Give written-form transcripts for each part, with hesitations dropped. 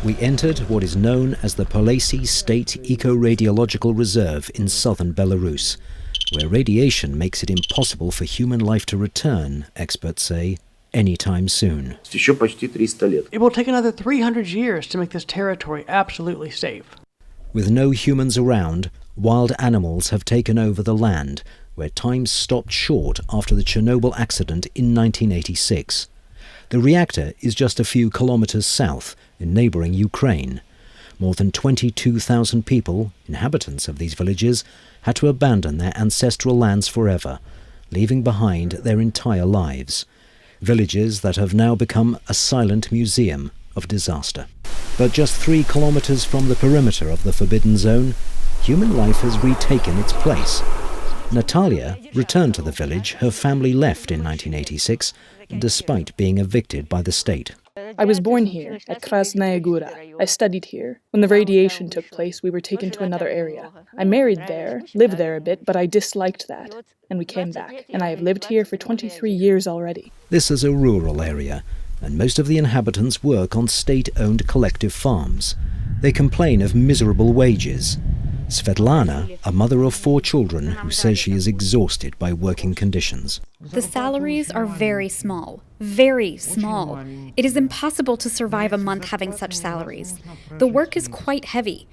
We entered what is known as the Polesy State Eco-Radiological Reserve in southern Belarus, where radiation makes it impossible for human life to return, experts say, anytime soon. It will take another 300 years to make this territory absolutely safe. With no humans around, wild animals have taken over the land, where time stopped short after the Chernobyl accident in 1986. The reactor is just a few kilometers south, in neighboring Ukraine. More than 22,000 people, inhabitants of these villages, had to abandon their ancestral lands forever, leaving behind their entire lives. Villages that have now become a silent museum of disaster. But just 3 kilometers from the perimeter of the forbidden zone, human life has retaken its place. Natalia returned to the village her family left in 1986, despite being evicted by the state. I was born here, at Krasnaya Gora. I studied here. When the radiation took place, we were taken to another area. I married there, lived there a bit, but I disliked that. And we came back. And I have lived here for 23 years already. This is a rural area, and most of the inhabitants work on state-owned collective farms. They complain of miserable wages. Svetlana, a mother of 4 children, who says she is exhausted by working conditions. The salaries are very small. Very small. It is impossible to survive a month having such salaries. The work is quite heavy.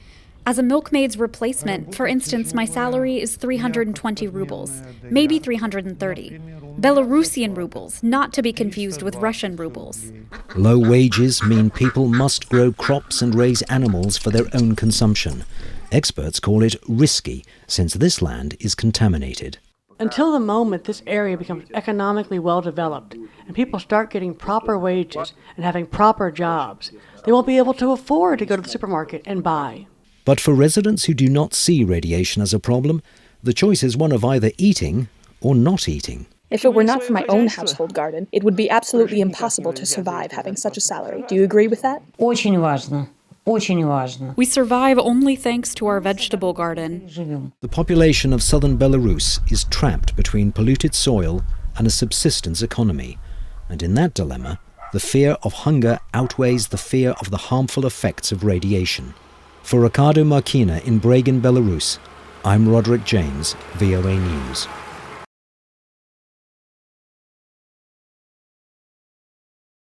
As a milkmaid's replacement, for instance, my salary is 320 rubles, maybe 330. Belarusian rubles, not to be confused with Russian rubles. Low wages mean people must grow crops and raise animals for their own consumption. Experts call it risky, since this land is contaminated. Until the moment this area becomes economically well-developed and people start getting proper wages and having proper jobs, they won't be able to afford to go to the supermarket and buy. But for residents who do not see radiation as a problem, the choice is one of either eating or not eating. If it were not for my own household garden, it would be absolutely impossible to survive having such a salary. Do you agree with that? Очень важно. Очень важно. We survive only thanks to our vegetable garden. The population of southern Belarus is trapped between polluted soil and a subsistence economy. And in that dilemma, the fear of hunger outweighs the fear of the harmful effects of radiation. For Ricardo Marquina in Bregan, Belarus, I'm Roderick James, VOA News.